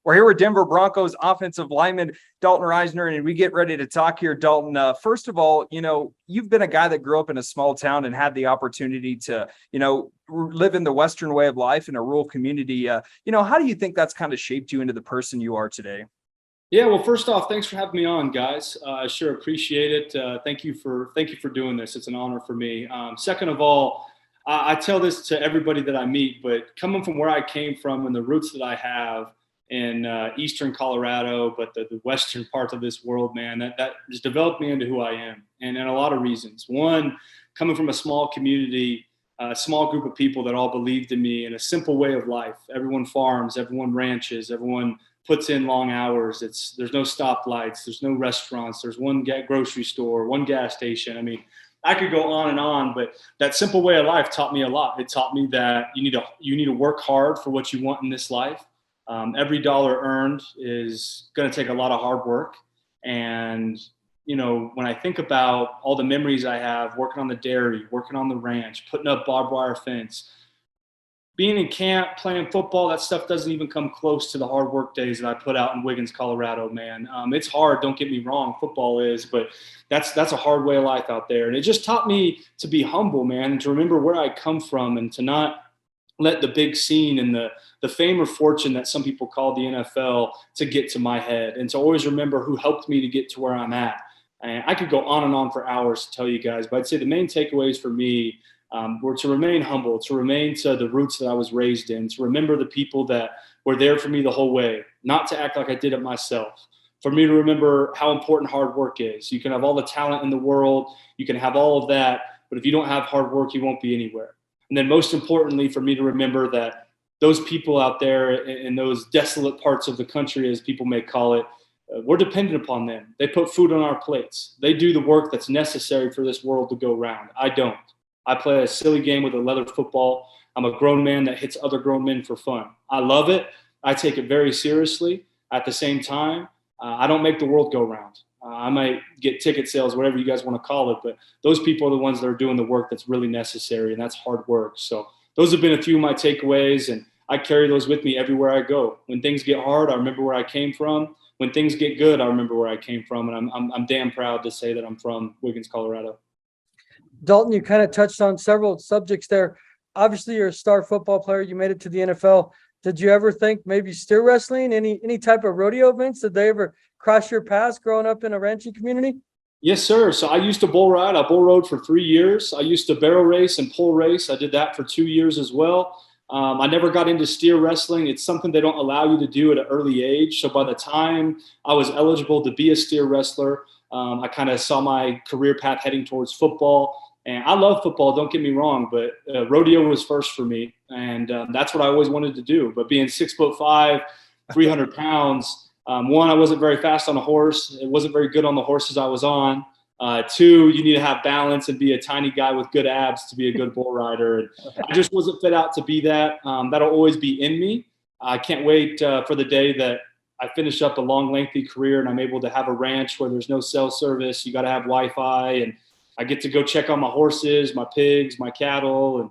We're here with Denver Broncos offensive lineman Dalton Risner, and we get ready to talk here, Dalton. First of all, you've been a guy that grew up in a small town and had the opportunity to, live in the Western way of life in a rural community. How do you think that's kind of shaped you into the person you are today? Yeah, well, first off, thanks for having me on, guys. I sure appreciate it. Thank you for doing this. It's an honor for me. Second of all, I tell this to everybody that I meet, but coming from where I came from and the roots that I have in eastern Colorado, but the western part of this world, man, that has developed me into who I am, and a lot of reasons. One, coming from a small community, a small group of people that all believed in me in a simple way of life. Everyone farms, everyone ranches, everyone puts in long hours. There's no stoplights, there's no restaurants, there's one grocery store, one gas station. I mean, I could go on, but that simple way of life taught me a lot. It taught me that you need to work hard for what you want in this life. Every dollar earned is going to take a lot of hard work. And, when I think about all the memories I have working on the dairy, working on the ranch, putting up barbed wire fence, being in camp, playing football, that stuff doesn't even come close to the hard work days that I put out in Wiggins, Colorado, man. It's hard, don't get me wrong, football is, but that's a hard way of life out there. And it just taught me to be humble, man, and to remember where I come from and to not let the big scene and the fame or fortune that some people call the NFL to get to my head, and to always remember who helped me to get to where I'm at. And I could go on and on for hours to tell you guys, but I'd say the main takeaways for me were to remain humble, to remain to the roots that I was raised in, to remember the people that were there for me the whole way, not to act like I did it myself, for me to remember how important hard work is. You can have all the talent in the world, you can have all of that, but if you don't have hard work, you won't be anywhere. And then most importantly, for me to remember that those people out there in those desolate parts of the country, as people may call it, we're dependent upon them. They put food on our plates. They do the work that's necessary for this world to go round. I don't. I play a silly game with a leather football. I'm a grown man that hits other grown men for fun. I love it. I take it very seriously. At the same time, I don't make the world go round. I might get ticket sales, whatever you guys want to call it, but those people are the ones that are doing the work that's really necessary, and that's hard work. So those have been a few of my takeaways, and I carry those with me everywhere I go. When things get hard, I remember where I came from. When things get good, I remember where I came from, and I'm damn proud to say that I'm from Wiggins, Colorado. Dalton, you kind of touched on several subjects there. Obviously, you're a star football player. You made it to the NFL. Did you ever think maybe steer wrestling, any type of rodeo events? Did they ever cross your path growing up in a ranching community? Yes, sir. So I used to bull ride. I bull rode for 3 years. I used to barrel race and pole race. I did that for 2 years as well. I never got into steer wrestling. It's something they don't allow you to do at an early age. So by the time I was eligible to be a steer wrestler, I kind of saw my career path heading towards football. And I love football, don't get me wrong, but rodeo was first for me. And that's what I always wanted to do. But being 6'5", 300 pounds, one, I wasn't very fast on a horse. It wasn't very good on the horses I was on. Two, you need to have balance and be a tiny guy with good abs to be a good bull rider. And I just wasn't fit out to be that. That'll always be in me. I can't wait for the day that I finish up a long, lengthy career and I'm able to have a ranch where there's no cell service. You got to have Wi-Fi, and I get to go check on my horses, my pigs, my cattle. And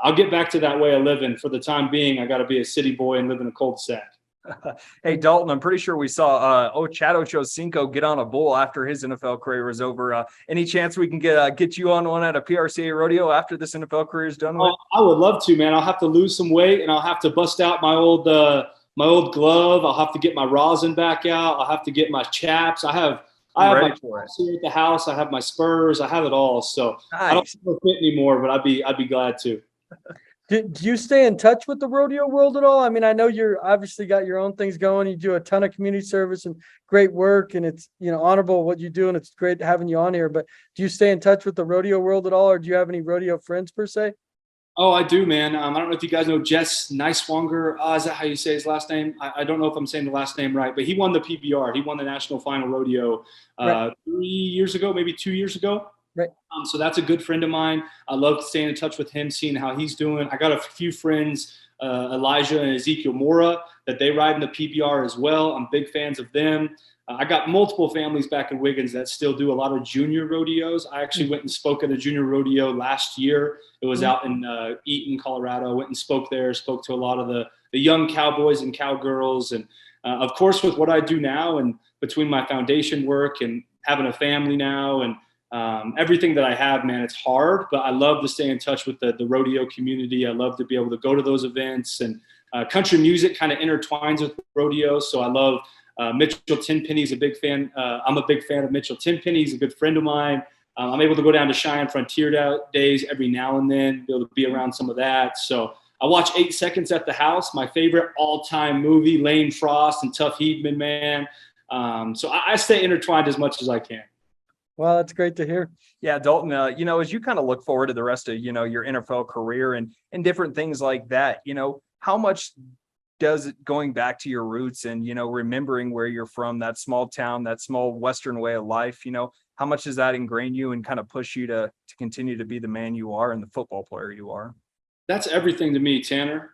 I'll get back to that way of living. For the time being, I got to be a city boy and live in a cul-de-sac. Hey, Dalton, I'm pretty sure we saw Chad Ochocinco get on a bull after his NFL career was over. Any chance we can get you on one at a PRCA rodeo after this NFL career is done with? I would love to, man. I'll have to lose some weight, and I'll have to bust out my old glove. I'll have to get my rosin back out. I'll have to get my chaps. I have my chaps here at the house. I have my spurs. I have it all. So nice. I don't feel fit anymore, but I'd be glad to. Do you stay in touch with the rodeo world at all? I mean, I know you're obviously got your own things going. You do a ton of community service and great work, and it's, honorable what you do, and it's great having you on here. But do you stay in touch with the rodeo world at all, or do you have any rodeo friends per se? Oh, I do, man. I don't know if you guys know Jess Neiswanger. Is that how you say his last name? I don't know if I'm saying the last name right, but he won the PBR. He won the National Final Rodeo 3 years ago, maybe 2 years ago. Right. So that's a good friend of mine. I love staying in touch with him, seeing how he's doing. I got a few friends, Elijah and Ezekiel Mora, that they ride in the PBR as well. I'm big fans of them. I got multiple families back in Wiggins that still do a lot of junior rodeos. I actually went and spoke at a junior rodeo last year. It was out in Eaton, Colorado. I went and spoke there, spoke to a lot of the young cowboys and cowgirls. And of course, with what I do now and between my foundation work and having a family now and everything that I have, man, it's hard, but I love to stay in touch with the rodeo community. I love to be able to go to those events, and country music kind of intertwines with rodeo. So I love Mitchell Tenpenny's a big fan. I'm a big fan of Mitchell Tenpenny. He's a good friend of mine. I'm able to go down to Cheyenne Frontier days every now and then, be able to be around some of that. So I watch 8 Seconds at the House, my favorite all-time movie, Lane Frost and Tuff Heedman, man. So I stay intertwined as much as I can. Well, that's great to hear. Yeah, Dalton, as you kind of look forward to the rest of, your NFL career and different things like that, how much does it, going back to your roots and, remembering where you're from, that small town, that small Western way of life, how much does that ingrain you and kind of push you to continue to be the man you are and the football player you are? That's everything to me, Tanner.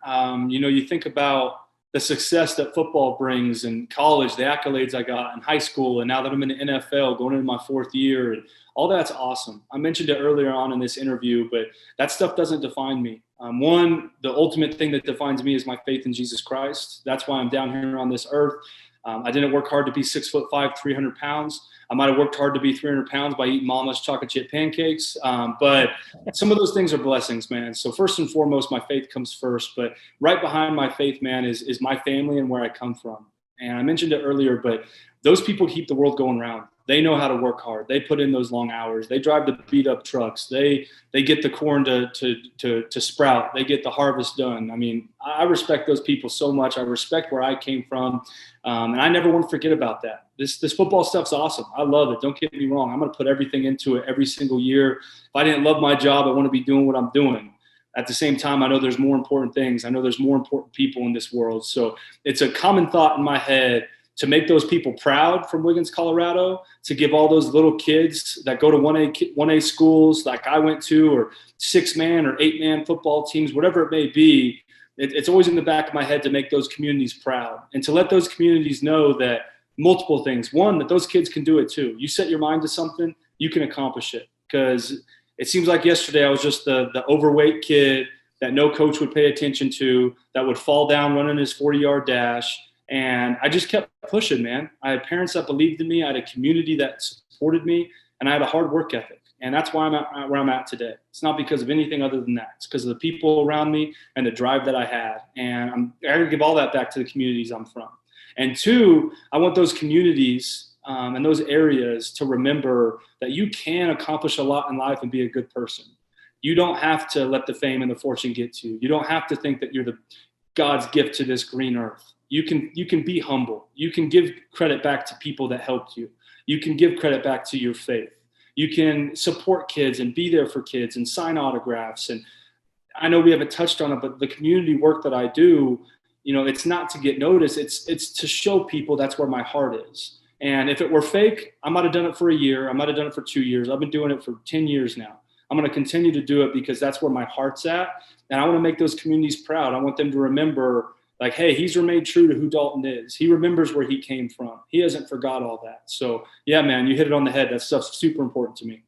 You think about the success that football brings in college, the accolades I got in high school, and now that I'm in the NFL going into my 4th year, and all that's awesome. I mentioned it earlier on in this interview, but that stuff doesn't define me. One, the ultimate thing that defines me is my faith in Jesus Christ. That's why I'm down here on this earth. I didn't work hard to be 6'5", 300 pounds. I might have worked hard to be 300 pounds by eating mama's chocolate chip pancakes. But some of those things are blessings, man. So first and foremost, my faith comes first. But right behind my faith, man, is my family and where I come from. And I mentioned it earlier, but those people keep the world going round. They know how to work hard. They put in those long hours. They drive the beat up trucks. They get the corn to sprout. They get the harvest done. I mean, I respect those people so much. I respect where I came from. And I never want to forget about that. This football stuff's awesome. I love it. Don't get me wrong. I'm going to put everything into it every single year. If I didn't love my job, I want to be doing what I'm doing. At the same time, I know there's more important things. I know there's more important people in this world. So it's a common thought in my head to make those people proud from Wiggins, Colorado, to give all those little kids that go to 1A schools like I went to, or 6-man or 8-man football teams, whatever it may be. It's always in the back of my head to make those communities proud and to let those communities know that multiple things. One, that those kids can do it too. You set your mind to something, you can accomplish it. Because it seems like yesterday I was just the overweight kid that no coach would pay attention to, that would fall down running his 40-yard dash. And I just kept pushing, man. I had parents that believed in me. I had a community that supported me, and I had a hard work ethic. And that's why I'm at where I'm at today. It's not because of anything other than that. It's because of the people around me and the drive that I had. And I'm going to give all that back to the communities I'm from. And two, I want those communities and those areas to remember that you can accomplish a lot in life and be a good person. You don't have to let the fame and the fortune get to you. You don't have to think that you're God's gift to this green earth. You can be humble. You can give credit back to people that helped you. You can give credit back to your faith. You can support kids and be there for kids and sign autographs. And I know we haven't touched on it, but the community work that I do, it's not to get noticed. It's to show people that's where my heart is. And if it were fake, I might have done it for a year. I might have done it for 2 years. I've been doing it for 10 years now. I'm going to continue to do it because that's where my heart's at. And I want to make those communities proud. I want them to remember, like, hey, he's remained true to who Dalton is. He remembers where he came from. He hasn't forgot all that. So, yeah, man, you hit it on the head. That stuff's super important to me.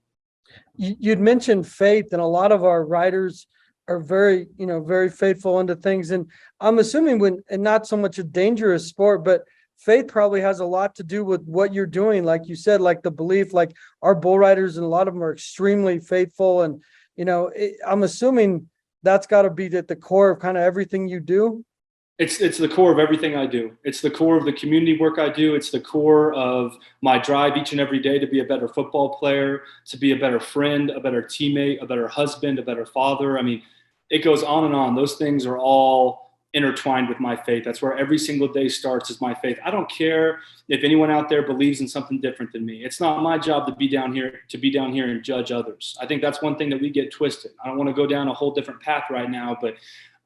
You'd mentioned faith, and a lot of our writers are very, very faithful into things. And I'm assuming and not so much a dangerous sport, but faith probably has a lot to do with what you're doing. Like you said, like the belief, like our bull riders, and a lot of them are extremely faithful. And, I'm assuming that's got to be at the core of kind of everything you do. It's the core of everything I do. It's the core of the community work I do. It's the core of my drive each and every day to be a better football player, to be a better friend, a better teammate, a better husband, a better father. I mean, it goes on and on. Those things are all intertwined with my faith. That's where every single day starts, is my faith. I don't care if anyone out there believes in something different than me. It's not my job to be down here and judge others. I think that's one thing that we get twisted. I don't want to go down a whole different path right now, but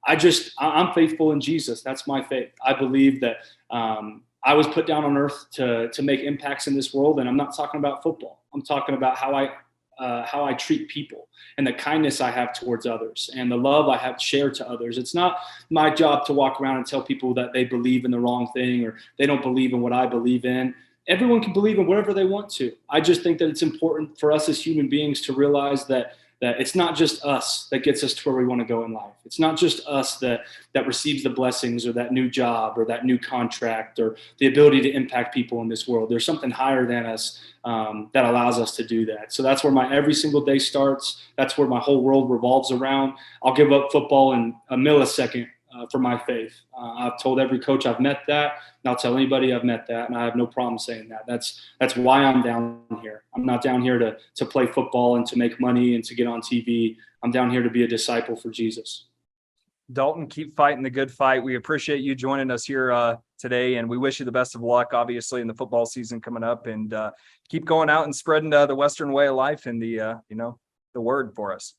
I'm faithful in Jesus. That's my faith. I believe that I was put down on earth to make impacts in this world. And I'm not talking about football. I'm talking about how I treat people and the kindness I have towards others and the love I have shared to others. It's not my job to walk around and tell people that they believe in the wrong thing or they don't believe in what I believe in. Everyone can believe in whatever they want to. I just think that it's important for us as human beings to realize that that it's not just us that gets us to where we want to go in life. It's not just us that receives the blessings or that new job or that new contract or the ability to impact people in this world. There's something higher than us that allows us to do that. So that's where my every single day starts. That's where my whole world revolves around. I'll give up football in a millisecond for my faith. I've told every coach I've met that, and I'll tell anybody I've met that, and I have no problem saying that. That's why I'm down here. I'm not down here to play football and to make money and to get on TV. I'm down here to be a disciple for Jesus. Dalton, keep fighting the good fight. We appreciate you joining us here today, and we wish you the best of luck, obviously, in the football season coming up. And keep going out and spreading the Western way of life and the word for us.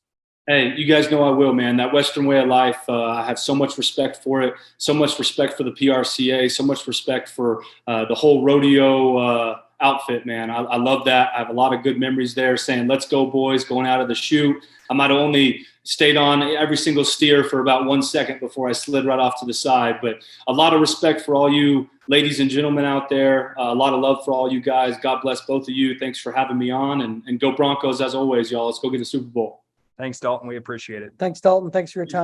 Hey, you guys know I will, man. That Western way of life, I have so much respect for it, so much respect for the PRCA, so much respect for the whole rodeo outfit, man. I love that. I have a lot of good memories there saying, let's go, boys, going out of the chute. I might have only stayed on every single steer for about 1 second before I slid right off to the side. But a lot of respect for all you ladies and gentlemen out there. A lot of love for all you guys. God bless both of you. Thanks for having me on. And go Broncos as always, y'all. Let's go get a Super Bowl. Thanks, Dalton. We appreciate it. Thanks, Dalton. Thanks for your time.